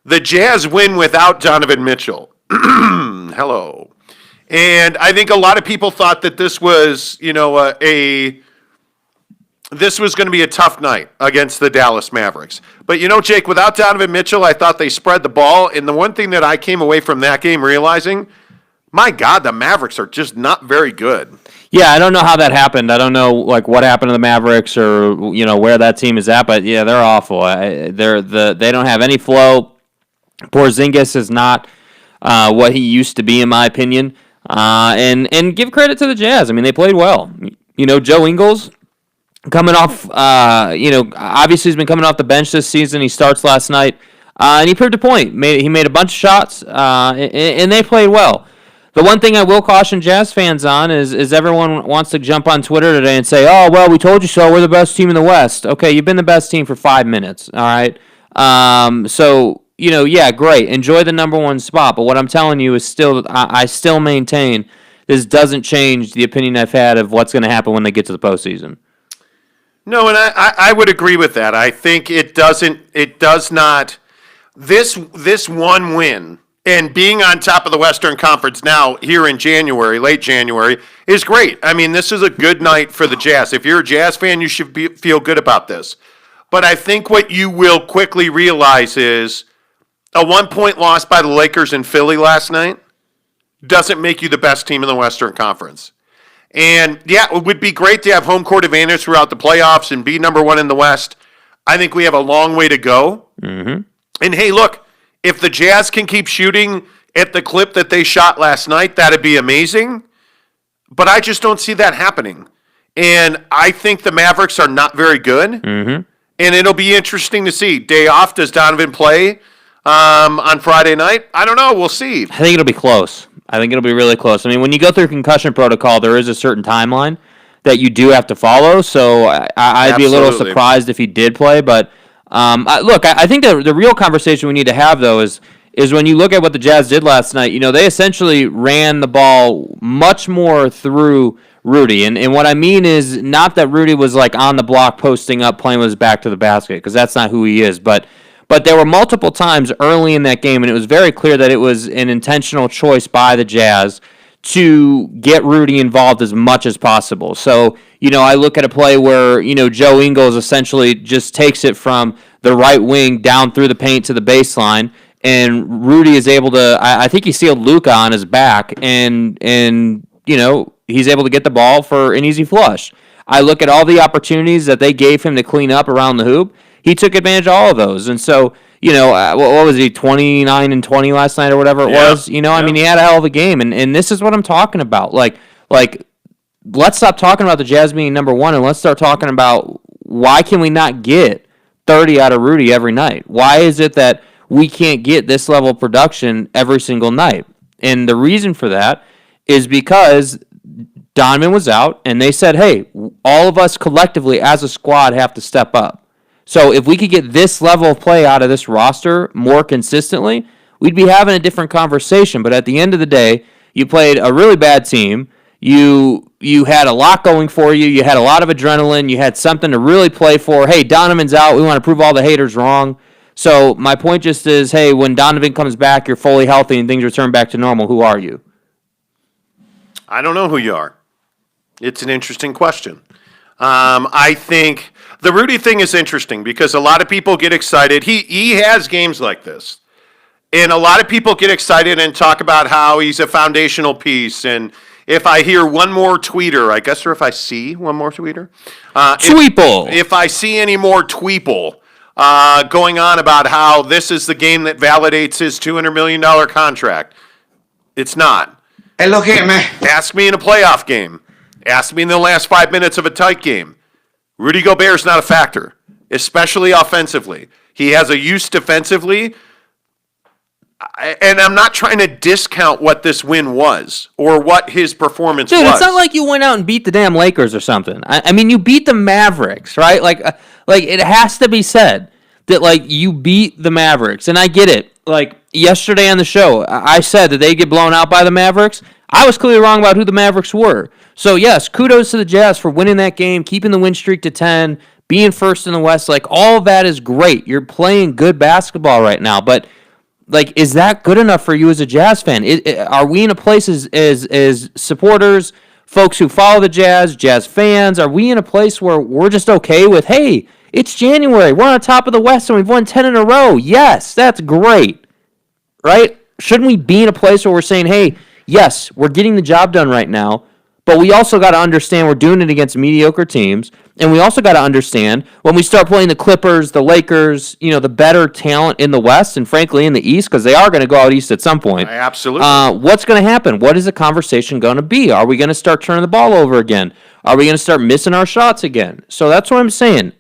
The Jazz win without Donovan Mitchell. Hello. And I think a lot of people thought that this was, this was going to be a tough night against the Dallas Mavericks. But Jake, without Donovan Mitchell, I thought they spread the ball. And the one thing that I came away from that game realizing, my God, the Mavericks are just not very good. Yeah, I don't know how that happened. I don't know what happened to the Mavericks or where that team is at. But yeah, they're awful. They don't have any flow. Porzingis is not what he used to be, in my opinion. And give credit to the Jazz. I mean, they played well. Joe Ingles coming off. Obviously he's been coming off the bench this season. He starts last night, and he proved a point. He made a bunch of shots, and they played well. The one thing I will caution Jazz fans on is everyone wants to jump on Twitter today and say, oh, well, we told you so. We're the best team in the West. Okay, you've been the best team for 5 minutes, all right? Yeah, great. Enjoy the number one spot. But what I'm telling you is I still maintain this doesn't change the opinion I've had of what's going to happen when they get to the postseason. No, and I would agree with that. I think it does not. This one win and being on top of the Western Conference now here in January, late January, is great. I mean, this is a good night for the Jazz. If you're a Jazz fan, you should feel good about this. But I think what you will quickly realize is a 1-point loss by the Lakers in Philly last night doesn't make you the best team in the Western Conference. And, yeah, it would be great to have home court advantage throughout the playoffs and be number one in the West. I think we have a long way to go. Mm-hmm. And, hey, look, if the Jazz can keep shooting at the clip that they shot last night, that'd be amazing. But I just don't see that happening. And I think the Mavericks are not very good. Mm-hmm. And it'll be interesting to see. Day off, does Donovan play on Friday night? I don't know. We'll see. I think it'll be close. I think it'll be really close. I mean, when you go through concussion protocol, there is a certain timeline that you do have to follow. So I'd be a little surprised if he did play. But I think the real conversation we need to have, though, is when you look at what the Jazz did last night. They essentially ran the ball much more through Rudy. And what I mean is not that Rudy was like on the block, posting up, playing with his back to the basket, because that's not who he is. But there were multiple times early in that game, and it was very clear that it was an intentional choice by the Jazz to get Rudy involved as much as possible. So, I look at a play where, Joe Ingles essentially just takes it from the right wing down through the paint to the baseline, and Rudy is able to, I think he sealed Luka on his back, and he's able to get the ball for an easy flush. I look at all the opportunities that they gave him to clean up around the hoop. He took advantage of all of those. And so, what was he, 29 and 20 last night or whatever it was? I mean, he had a hell of a game. And this is what I'm talking about. Like, let's stop talking about the Jazz being number one, and let's start talking about why can we not get 30 out of Rudy every night? Why is it that we can't get this level of production every single night? And the reason for that is because Donovan was out, and they said, hey, all of us collectively as a squad have to step up. So if we could get this level of play out of this roster more consistently, we'd be having a different conversation. But at the end of the day, you played a really bad team. You had a lot going for you. You had a lot of adrenaline. You had something to really play for. Hey, Donovan's out. We want to prove all the haters wrong. So my point just is, hey, when Donovan comes back, you're fully healthy and things return back to normal. Who are you? I don't know who you are. It's an interesting question. I think the Rudy thing is interesting because a lot of people get excited. He has games like this. And a lot of people get excited and talk about how he's a foundational piece. And if I hear one more tweeter, I guess, or if I see one more tweeter. Tweeple. If I see any more tweeple going on about how this is the game that validates his $200 million contract, it's not. Ask me in a playoff game. Ask me in the last 5 minutes of a tight game. Rudy Gobert is not a factor, especially offensively. He has a use defensively, and I'm not trying to discount what this win was or what his performance was. Dude, it's not like you went out and beat the damn Lakers or something. I mean, you beat the Mavericks, right? Like it has to be said that, you beat the Mavericks, and I get it. Yesterday on the show, I said that they get blown out by the Mavericks. I was clearly wrong about who the Mavericks were. So, yes, kudos to the Jazz for winning that game, keeping the win streak to 10, being first in the West. All of that is great. You're playing good basketball right now. But Like, is that good enough for you as a Jazz fan? Are we in a place as supporters, folks who follow the Jazz fans, are we in a place where we're just okay with, hey, it's January, we're on top of the West and we've won 10 in a row. Yes, that's great, right? Shouldn't we be in a place where we're saying, hey, yes, we're getting the job done right now, but we also got to understand we're doing it against mediocre teams, and we also got to understand when we start playing the Clippers, the Lakers, the better talent in the West and frankly in the East, because they are going to go out East at some point. Absolutely. What's going to happen? What is the conversation going to be? Are we going to start turning the ball over again? Are we going to start missing our shots again? So that's what I'm saying.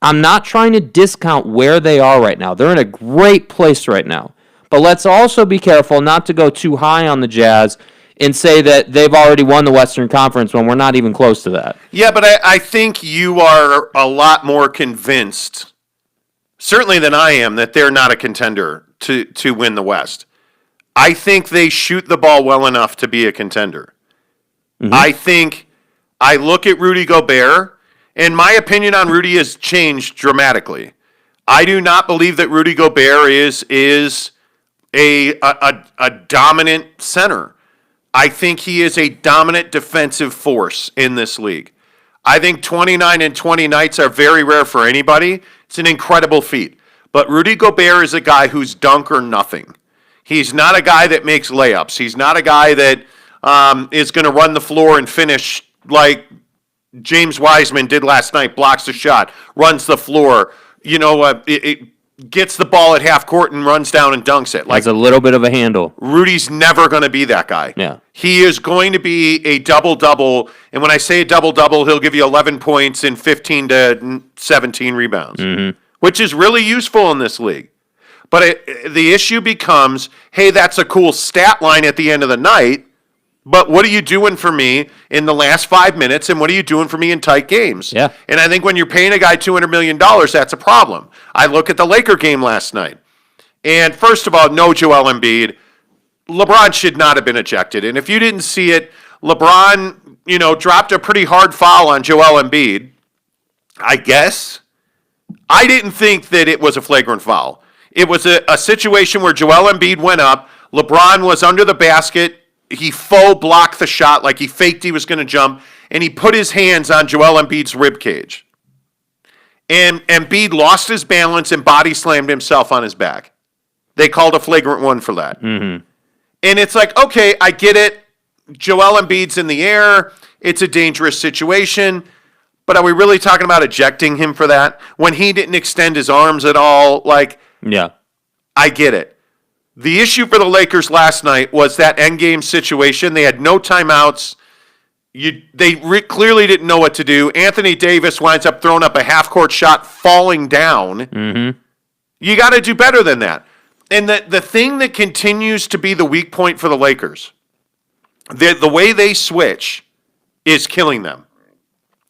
I'm not trying to discount where they are right now. They're in a great place right now. But let's also be careful not to go too high on the Jazz and say that they've already won the Western Conference when we're not even close to that. Yeah, but I think you are a lot more convinced, certainly than I am, that they're not a contender to win the West. I think they shoot the ball well enough to be a contender. Mm-hmm. I look at Rudy Gobert, and my opinion on Rudy has changed dramatically. I do not believe that Rudy Gobert is a dominant center. I think he is a dominant defensive force in this league. I think 29 and 20 nights are very rare for anybody. It's an incredible feat. But Rudy Gobert is a guy who's dunk or nothing. He's not a guy that makes layups. He's not a guy that is going to run the floor and finish like James Wiseman did last night, blocks the shot, runs the floor, gets the ball at half court and runs down and dunks it. Has a little bit of a handle. Rudy's never going to be that guy. Yeah. He is going to be a double-double, and when I say a double-double, he'll give you 11 points and 15 to 17 rebounds, which is really useful in this league. But the issue becomes, hey, that's a cool stat line at the end of the night, but what are you doing for me in the last 5 minutes, and what are you doing for me in tight games? Yeah. And I think when you're paying a guy $200 million, that's a problem. I look at the Laker game last night, and first of all, no Joel Embiid. LeBron should not have been ejected. And if you didn't see it, LeBron, dropped a pretty hard foul on Joel Embiid, I guess. I didn't think that it was a flagrant foul. It was a situation where Joel Embiid went up, LeBron was under the basket, he faux blocked the shot like he faked he was going to jump, and he put his hands on Joel Embiid's rib cage. And Embiid lost his balance and body slammed himself on his back. They called a flagrant one for that. Mm-hmm. And it's like, okay, I get it. Joel Embiid's in the air. It's a dangerous situation. But are we really talking about ejecting him for that? When he didn't extend his arms at all? Yeah. I get it. The issue for the Lakers last night was that endgame situation. They had no timeouts. They clearly didn't know what to do. Anthony Davis winds up throwing up a half-court shot, falling down. Mm-hmm. You got to do better than that. And the thing that continues to be the weak point for the Lakers, the way they switch is killing them.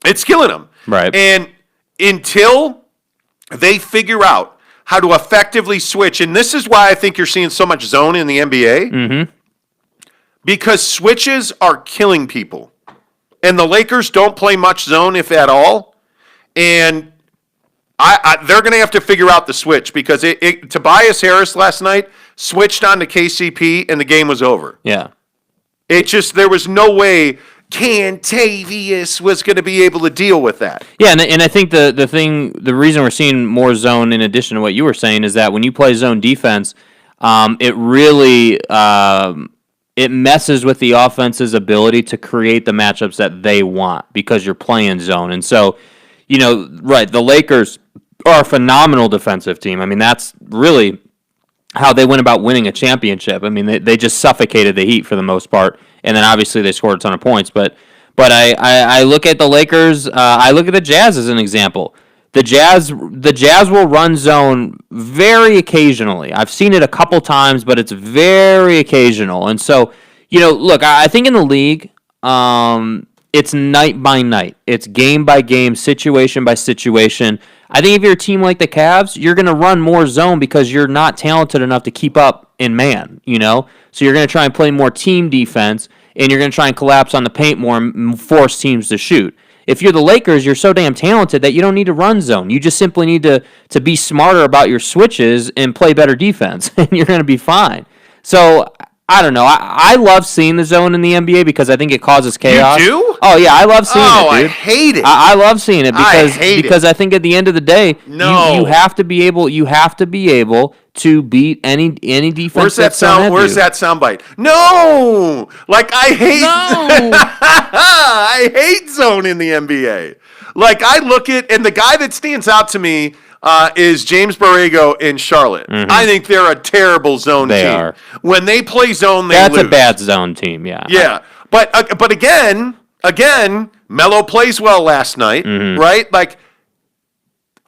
It's killing them. Right. And until they figure out how to effectively switch, and this is why I think you're seeing so much zone in the NBA, because switches are killing people. And the Lakers don't play much zone, if at all. And they're going to have to figure out the switch, because Tobias Harris last night switched on to KCP and the game was over. Yeah. There was no way Cantavius was going to be able to deal with that. Yeah, and I think the reason we're seeing more zone in addition to what you were saying is that when you play zone defense, it really it messes with the offense's ability to create the matchups that they want because you're playing zone. And so, right, the Lakers are a phenomenal defensive team. I mean, that's really how they went about winning a championship. I mean, they just suffocated the Heat for the most part, and then obviously they scored a ton of points. But I look at the Lakers, I look at the Jazz as an example. The Jazz will run zone very occasionally. I've seen it a couple times, but it's very occasional. And so, look, I think in the league, it's night by night. It's game by game, situation by situation. I think if you're a team like the Cavs, you're going to run more zone because you're not talented enough to keep up in man, So you're going to try and play more team defense, and you're going to try and collapse on the paint more and force teams to shoot. if you're the Lakers, you're so damn talented that you don't need to run zone. You just simply need to be smarter about your switches and play better defense, and you're going to be fine. So I don't know. I love seeing the zone in the NBA because I think it causes chaos. You do? Oh yeah, I love seeing it, dude. I hate it. I love seeing it because I think at the end of the day, you have to be able to beat any defense. Where's that sound? Where's that soundbite? No, like I hate. No, I hate zone in the NBA. Like I look at, and the guy that stands out to me is James Borrego in Charlotte. Mm-hmm. I think they're a terrible zone team. They are. When they play zone, they lose. That's a bad zone team, yeah. Yeah, but again, Melo plays well last night, right? Like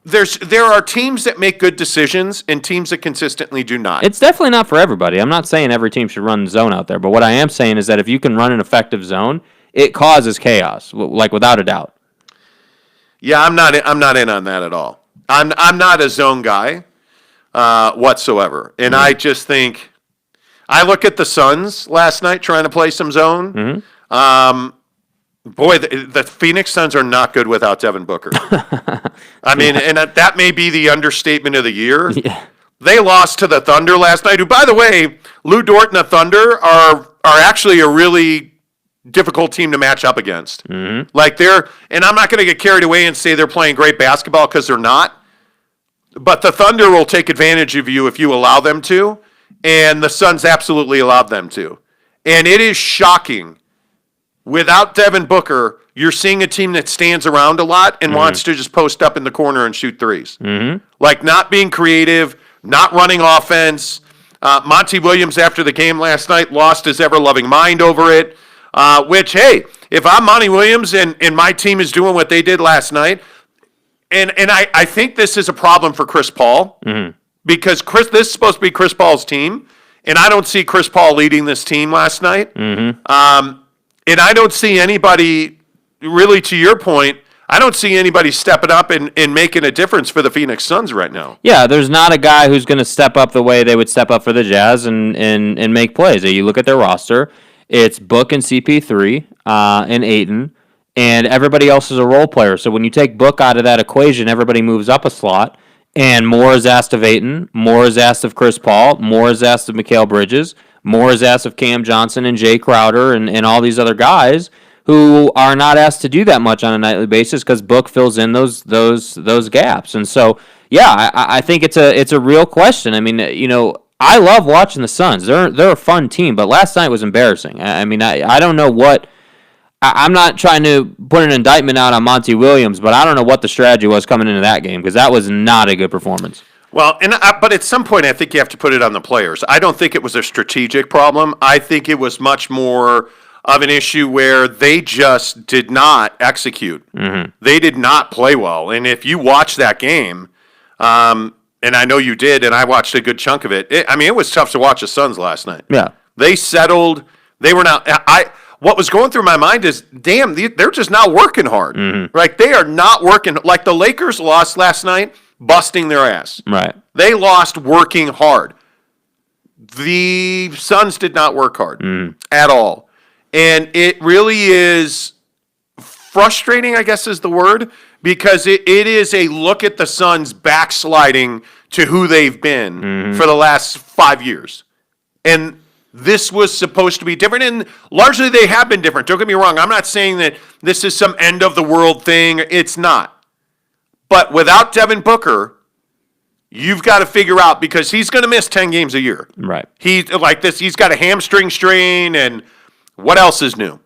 there are teams that make good decisions and teams that consistently do not. It's definitely not for everybody. I'm not saying every team should run zone out there, but what I am saying is that if you can run an effective zone, it causes chaos, like without a doubt. Yeah, I'm not in on that at all. I'm not a zone guy whatsoever. And I just think I look at the Suns last night trying to play some zone. Boy, the Phoenix Suns are not good without Devin Booker. I mean, and that may be the understatement of the year. Yeah. They lost to the Thunder last night, who, by the way, Lou Dort and the Thunder are actually a really difficult team to match up against. Like and I'm not going to get carried away and say they're playing great basketball because they're not. But the Thunder will take advantage of you if you allow them to, and the Suns absolutely allowed them to. And it is shocking. Without Devin Booker, you're seeing a team that stands around a lot and wants to just post up in the corner and shoot threes. Like not being creative, not running offense. Monty Williams, after the game last night, lost his ever-loving mind over it. Which, hey, if I'm Monty Williams and my team is doing what they did last night, and I think this is a problem for Chris Paul, because this is supposed to be Chris Paul's team, and I don't see Chris Paul leading this team last night. And I don't see anybody, really to your point, I don't see anybody stepping up and making a difference for the Phoenix Suns right now. Yeah, there's not a guy who's going to step up the way they would step up for the Jazz and make plays. You look at their roster, it's Book and CP3 and Ayton, and everybody else is a role player. So when you take Book out of that equation, everybody moves up a slot, and more is asked of Ayton, more is asked of Chris Paul, more is asked of Mikal Bridges, more is asked of Cam Johnson and Jay Crowder and all these other guys who are not asked to do that much on a nightly basis because Book fills in those gaps. And so, yeah, I think it's a real question. I mean, I love watching the Suns. They're a fun team, but last night was embarrassing. I mean, I don't know what. I'm not trying to put an indictment out on Monty Williams, but I don't know what the strategy was coming into that game because that was not a good performance. Well, but at some point, I think you have to put it on the players. I don't think it was a strategic problem. I think it was much more of an issue where they just did not execute. They did not play well. And if you watch that game, and I know you did, and I watched a good chunk of it, it was tough to watch the Suns last night. Yeah. They settled. They were not. What was going through my mind is, damn, they're just not working hard. Right? They are not working. Like the Lakers lost last night, busting their ass. Right. They lost working hard. The Suns did not work hard at all. And it really is frustrating, I guess is the word, because it is a look at the Suns backsliding to who they've been for the last 5 years. And this was supposed to be different, and largely they have been different. Don't get me wrong. I'm not saying that this is some end-of-the-world thing. It's not. But without Devin Booker, you've got to figure out, because he's going to miss 10 games a year. Right. He's got a hamstring strain, and what else is new?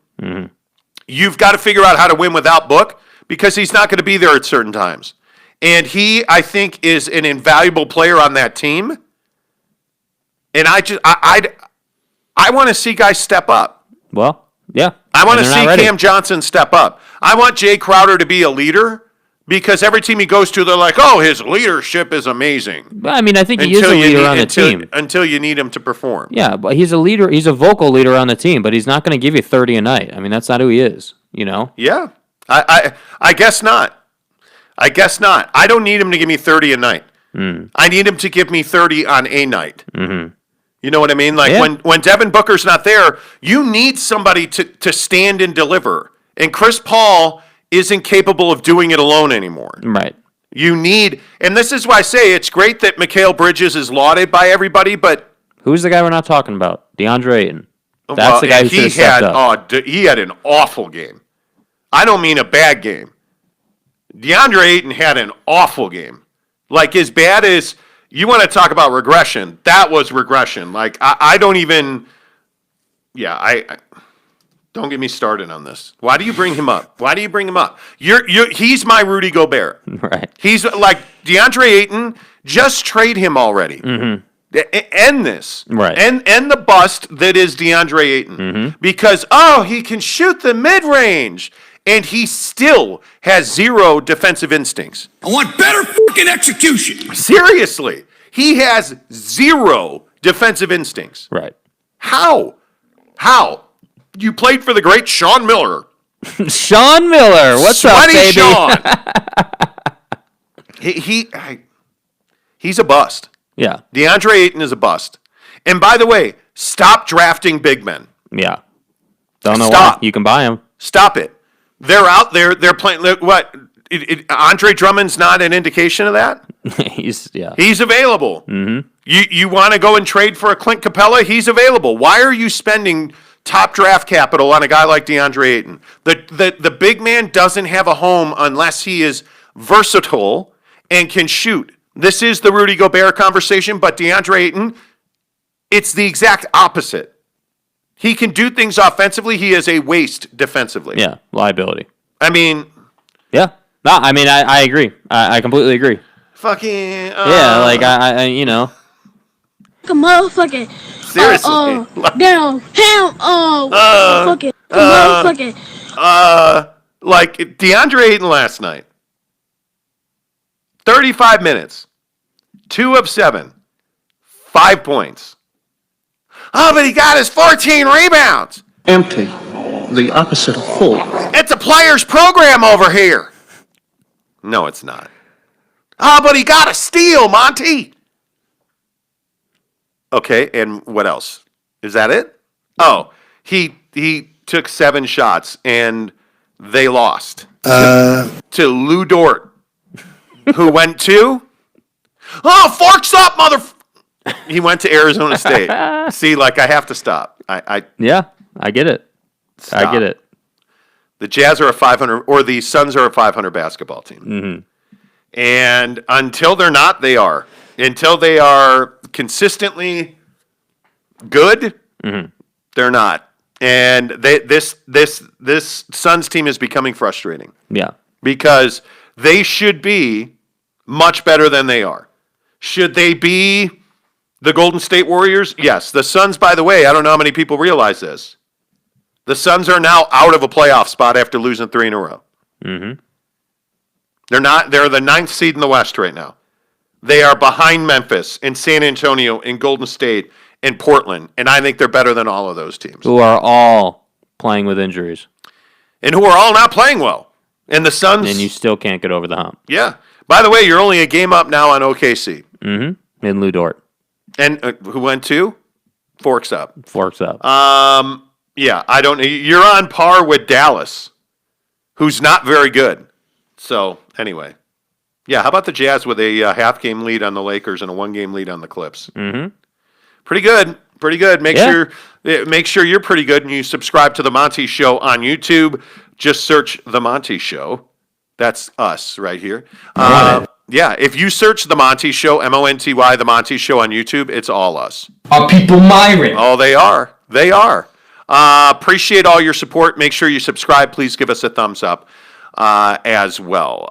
You've got to figure out how to win without Book, because he's not going to be there at certain times. And he, I think, is an invaluable player on that team. And I want to see guys step up. Well, yeah. I want to see Cam Johnson step up. I want Jay Crowder to be a leader, because every team he goes to, they're like, oh, his leadership is amazing. Well, I mean, I think he is a leader on the team. Until you need him to perform. Yeah, but he's a leader. He's a vocal leader on the team, but he's not going to give you 30 a night. I mean, that's not who he is, Yeah. I guess not. I guess not. I don't need him to give me 30 a night. I need him to give me 30 on a night. You know what I mean? Like when Devin Booker's not there, you need somebody to stand and deliver. And Chris Paul isn't capable of doing it alone anymore. Right. You need, and this is why I say it's great that Mikal Bridges is lauded by everybody, but who's the guy we're not talking about? DeAndre Ayton. That's the guy who should have stepped up. He had an awful game. I don't mean a bad game. DeAndre Ayton had an awful game. Like, as bad as, you want to talk about regression, that was regression. Like, I don't even, I don't get me started on this. Why do you bring him up? He's my Rudy Gobert. Right. He's like DeAndre Ayton. Just trade him already. Mm-hmm. End this. Right. End the bust that is DeAndre Ayton. Mm-hmm. Because, he can shoot the mid-range. And he still has zero defensive instincts. I want better fucking execution. Seriously. He has zero defensive instincts. Right. How? You played for the great Sean Miller. Sean Miller. What's up, baby? Sean. He's a bust. Yeah. DeAndre Ayton is a bust. And by the way, stop drafting big men. Yeah. Don't know why. You can buy them. Stop it. They're out there. They're playing. What? Andre Drummond's not an indication of that? He's available. Mm-hmm. You want to go and trade for a Clint Capella? He's available. Why are you spending top draft capital on a guy like DeAndre Ayton? The big man doesn't have a home unless he is versatile and can shoot. This is the Rudy Gobert conversation, but DeAndre Ayton, it's the exact opposite. He can do things offensively. He is a waste defensively. Yeah, liability. I mean... Yeah. No, I mean, I agree. I completely agree. Fucking... yeah, like, I you know... Like a motherfucking... Seriously. Down. Fucking... motherfucking... Like, DeAndre Ayton last night. 35 minutes. 2 of 7. 5 points. Oh, but he got his 14 rebounds. Empty. The opposite of full. It's a player's program over here. No, it's not. Oh, but he got a steal, Monty. Okay, and what else? Is that it? Oh, he took 7 shots, and they lost. To Lou Dort, who went to... Oh, forks up, He went to Arizona State. See, like, I have to stop. Yeah, I get it. Stop. I get it. The Jazz are a 500, or the Suns are a 500 basketball team. Mm-hmm. And until they're not, they are. Until they are consistently good, they're not. And this Suns team is becoming frustrating. Yeah. Because they should be much better than they are. Should they be the Golden State Warriors? Yes. The Suns, by the way, I don't know how many people realize this. The Suns are now out of a playoff spot after losing 3 in a row. Mm-hmm. They're the 9th seed in the West right now. They are behind Memphis and San Antonio and Golden State and Portland, and I think they're better than all of those teams. Who are all playing with injuries. And who are all not playing well. And the Suns... And you still can't get over the hump. Yeah. By the way, you're only a game up now on OKC. Mm-hmm. In Lou Dort. And who went to? Forks up. Forks up. Yeah, I don't... You're on par with Dallas, who's not very good. So, anyway. Yeah, how about the Jazz with a half-game lead on the Lakers and a 1-game lead on the Clips? Mm-hmm. Pretty good. Pretty good. Make sure you're pretty good and you subscribe to The Monty Show on YouTube. Just search The Monty Show. That's us right here. Yeah, if you search The Monty Show, Monty, The Monty Show on YouTube, it's all us. Are people Myron? Oh, they are. They are. Appreciate all your support. Make sure you subscribe. Please give us a thumbs up as well.